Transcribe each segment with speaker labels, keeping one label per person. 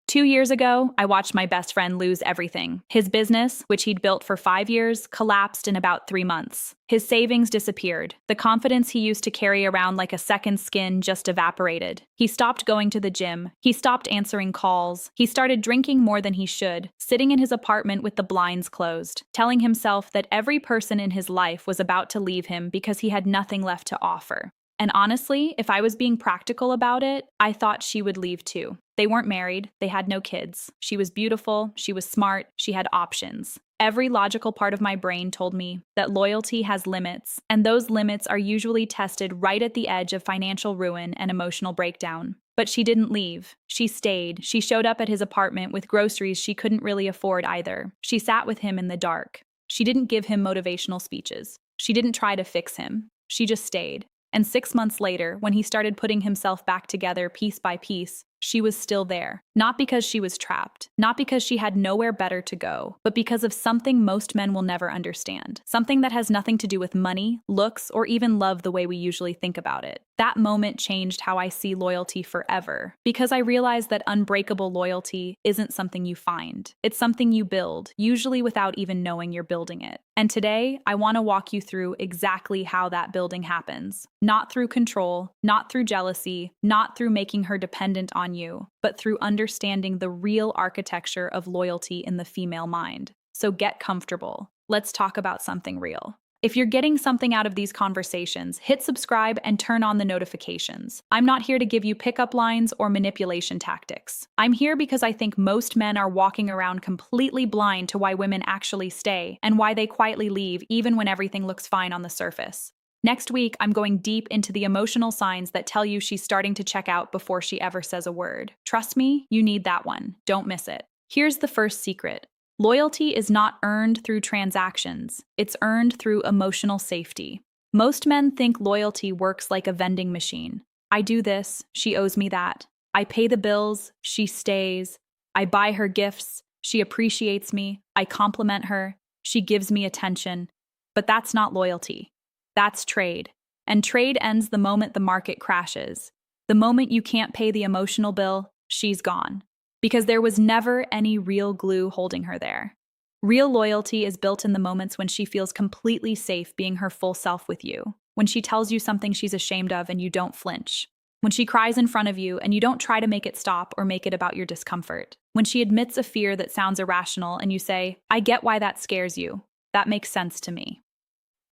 Speaker 1: 2 years ago, I watched my best friend lose everything. His business, which he'd built for 5 years, collapsed in about 3 months. His savings disappeared. The confidence he used to carry around like a second skin just evaporated. He stopped going to the gym. He stopped answering calls. He started drinking more than he should, sitting in his apartment with the blinds closed, telling himself that every person in his life was about to leave him because he had nothing left to offer. And honestly, if I was being practical about it, I thought she would leave too. They weren't married, they had no kids. She was beautiful, she was smart, she had options. Every logical part of my brain told me that loyalty has limits, and those limits are usually tested right at the edge of financial ruin and emotional breakdown. But she didn't leave. She stayed. She showed up at his apartment with groceries she couldn't really afford either. She sat with him in the dark. She didn't give him motivational speeches. She didn't try to fix him. She just stayed. And 6 months later, when he started putting himself back together piece by piece, she was still there. Not because she was trapped, not because she had nowhere better to go, but because of something most men will never understand. Something that has nothing to do with money, looks, or even love the way we usually think about it. That moment changed how I see loyalty forever, because I realized that unbreakable loyalty isn't something you find. It's something you build, usually without even knowing you're building it. And today, I want to walk you through exactly how that building happens. Not through control, not through jealousy, not through making her dependent on you, but through understanding the real architecture of loyalty in the female mind. So get comfortable. Let's talk about something real. If you're getting something out of these conversations, hit subscribe and turn on the notifications. I'm not here to give you pickup lines or manipulation tactics. I'm here because I think most men are walking around completely blind to why women actually stay and why they quietly leave even when everything looks fine on the surface. Next week, I'm going deep into the emotional signs that tell you she's starting to check out before she ever says a word. Trust me, you need that one. Don't miss it. Here's the first secret. Loyalty is not earned through transactions. It's earned through emotional safety. Most men think loyalty works like a vending machine. I do this, she owes me that. I pay the bills, she stays. I buy her gifts, she appreciates me. I compliment her, she gives me attention. But that's not loyalty. That's trade. And trade ends the moment the market crashes. The moment you can't pay the emotional bill, she's gone. Because there was never any real glue holding her there. Real loyalty is built in the moments when she feels completely safe being her full self with you. When she tells you something she's ashamed of and you don't flinch. When she cries in front of you and you don't try to make it stop or make it about your discomfort. When she admits a fear that sounds irrational and you say, I get why that scares you. That makes sense to me.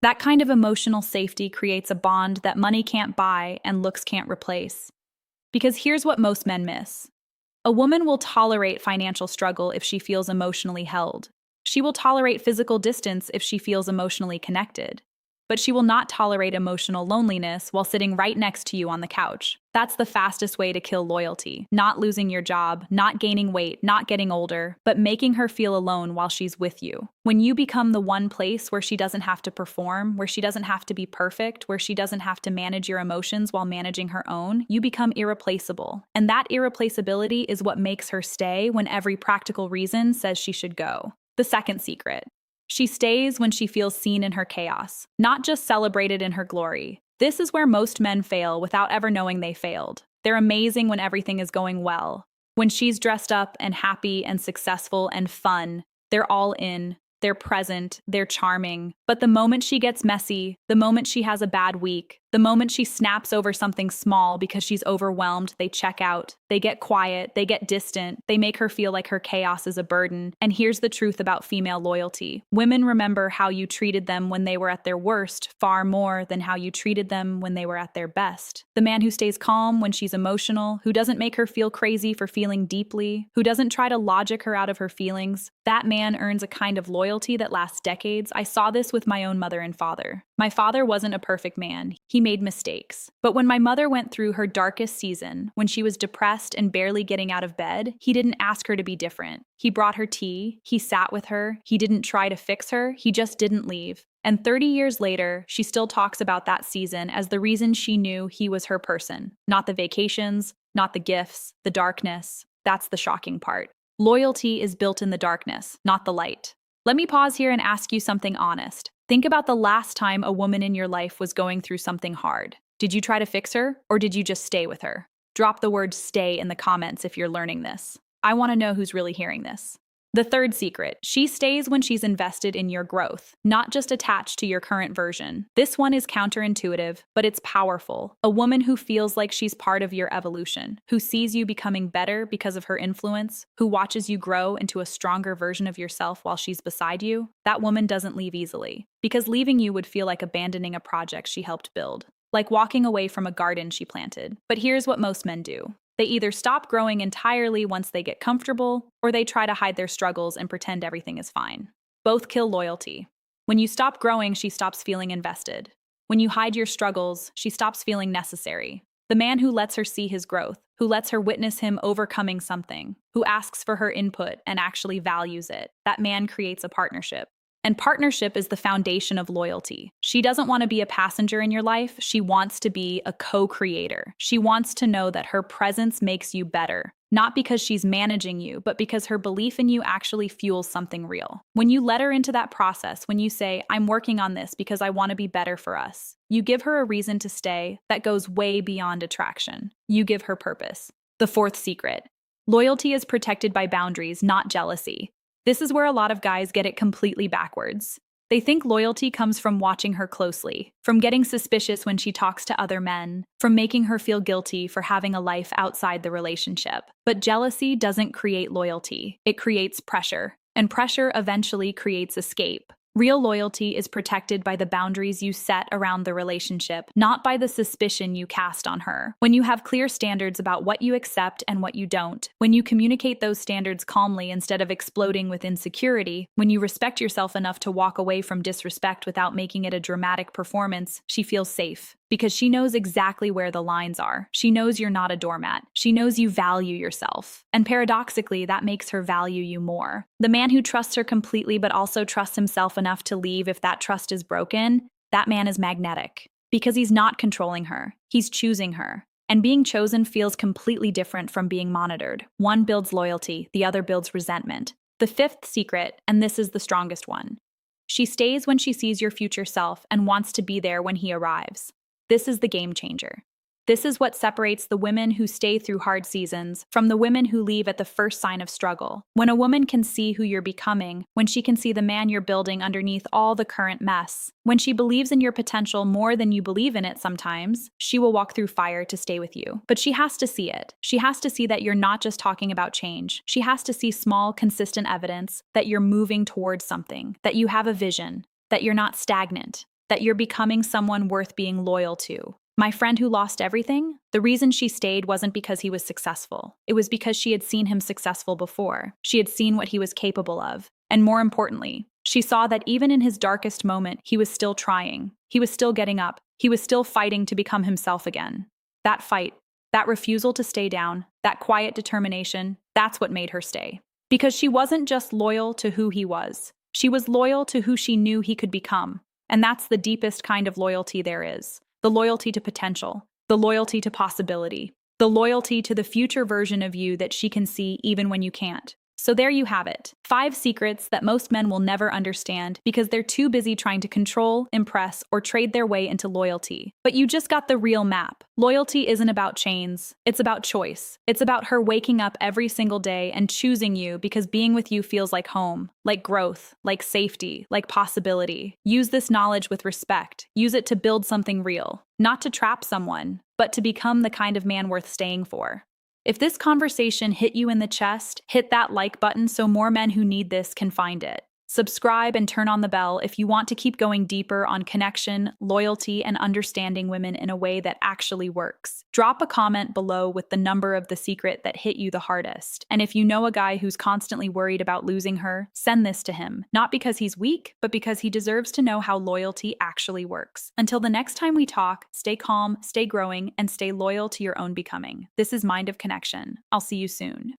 Speaker 1: That kind of emotional safety creates a bond that money can't buy and looks can't replace. Because here's what most men miss. A woman will tolerate financial struggle if she feels emotionally held. She will tolerate physical distance if she feels emotionally connected. But she will not tolerate emotional loneliness while sitting right next to you on the couch. That's the fastest way to kill loyalty. Not losing your job, not gaining weight, not getting older, but making her feel alone while she's with you. When you become the one place where she doesn't have to perform, where she doesn't have to be perfect, where she doesn't have to manage your emotions while managing her own, you become irreplaceable. And that irreplaceability is what makes her stay when every practical reason says she should go. The second secret. She stays when she feels seen in her chaos, not just celebrated in her glory. This is where most men fail without ever knowing they failed. They're amazing when everything is going well. When she's dressed up and happy and successful and fun, they're all in. They're present, they're charming. But the moment she gets messy, the moment she has a bad week, the moment she snaps over something small because she's overwhelmed, they check out. They get quiet, they get distant, they make her feel like her chaos is a burden. And here's the truth about female loyalty. Women remember how you treated them when they were at their worst far more than how you treated them when they were at their best. The man who stays calm when she's emotional, who doesn't make her feel crazy for feeling deeply, who doesn't try to logic her out of her feelings, that man earns a kind of loyalty that lasts decades. I saw this with my own mother and father. My father wasn't a perfect man. He made mistakes. But when my mother went through her darkest season, when she was depressed and barely getting out of bed, he didn't ask her to be different. He brought her tea, he sat with her, he didn't try to fix her, he just didn't leave. And 30 years later, she still talks about that season as the reason she knew he was her person. Not the vacations, not the gifts, the darkness. That's the shocking part. Loyalty is built in the darkness, not the light. Let me pause here and ask you something honest. Think about the last time a woman in your life was going through something hard. Did you try to fix her, or did you just stay with her? Drop the word stay in the comments if you're learning this. I want to know who's really hearing this. The third secret, she stays when she's invested in your growth, not just attached to your current version. This one is counterintuitive, but it's powerful. A woman who feels like she's part of your evolution, who sees you becoming better because of her influence, who watches you grow into a stronger version of yourself while she's beside you, that woman doesn't leave easily. Because leaving you would feel like abandoning a project she helped build, like walking away from a garden she planted. But here's what most men do. They either stop growing entirely once they get comfortable, or they try to hide their struggles and pretend everything is fine. Both kill loyalty. When you stop growing, she stops feeling invested. When you hide your struggles, she stops feeling necessary. The man who lets her see his growth, who lets her witness him overcoming something, who asks for her input and actually values it, that man creates a partnership. And partnership is the foundation of loyalty. She doesn't want to be a passenger in your life. She wants to be a co-creator. She wants to know that her presence makes you better, not because she's managing you, but because her belief in you actually fuels something real. When you let her into that process, when you say, I'm working on this because I want to be better for us, you give her a reason to stay that goes way beyond attraction. You give her purpose. The fourth secret. Loyalty is protected by boundaries, not jealousy. This is where a lot of guys get it completely backwards. They think loyalty comes from watching her closely, from getting suspicious when she talks to other men, from making her feel guilty for having a life outside the relationship. But jealousy doesn't create loyalty. It creates pressure, and pressure eventually creates escape. Real loyalty is protected by the boundaries you set around the relationship, not by the suspicion you cast on her. When you have clear standards about what you accept and what you don't, when you communicate those standards calmly instead of exploding with insecurity, when you respect yourself enough to walk away from disrespect without making it a dramatic performance, she feels safe. Because she knows exactly where the lines are. She knows you're not a doormat. She knows you value yourself. And paradoxically, that makes her value you more. The man who trusts her completely but also trusts himself enough to leave if that trust is broken, that man is magnetic. Because he's not controlling her. He's choosing her. And being chosen feels completely different from being monitored. One builds loyalty, the other builds resentment. The fifth secret, and this is the strongest one. She stays when she sees your future self and wants to be there when he arrives. This is the game changer. This is what separates the women who stay through hard seasons from the women who leave at the first sign of struggle. When a woman can see who you're becoming, when she can see the man you're building underneath all the current mess, when she believes in your potential more than you believe in it sometimes, she will walk through fire to stay with you. But she has to see it. She has to see that you're not just talking about change. She has to see small, consistent evidence that you're moving towards something, that you have a vision, that you're not stagnant, that you're becoming someone worth being loyal to. My friend who lost everything, the reason she stayed wasn't because he was successful. It was because she had seen him successful before. She had seen what he was capable of. And more importantly, she saw that even in his darkest moment, he was still trying. He was still getting up. He was still fighting to become himself again. That fight, that refusal to stay down, that quiet determination, that's what made her stay. Because she wasn't just loyal to who he was. She was loyal to who she knew he could become. And that's the deepest kind of loyalty there is. The loyalty to potential, the loyalty to possibility, the loyalty to the future version of you that she can see even when you can't. So there you have it. 5 secrets that most men will never understand because they're too busy trying to control, impress, or trade their way into loyalty. But you just got the real map. Loyalty isn't about chains. It's about choice. It's about her waking up every single day and choosing you because being with you feels like home, like growth, like safety, like possibility. Use this knowledge with respect. Use it to build something real. Not to trap someone, but to become the kind of man worth staying for. If this conversation hit you in the chest, hit that like button so more men who need this can find it. Subscribe and turn on the bell if you want to keep going deeper on connection, loyalty, and understanding women in a way that actually works. Drop a comment below with the number of the secret that hit you the hardest. And if you know a guy who's constantly worried about losing her, send this to him. Not because he's weak, but because he deserves to know how loyalty actually works. Until the next time we talk, stay calm, stay growing, and stay loyal to your own becoming. This is Mind of Connection. I'll see you soon.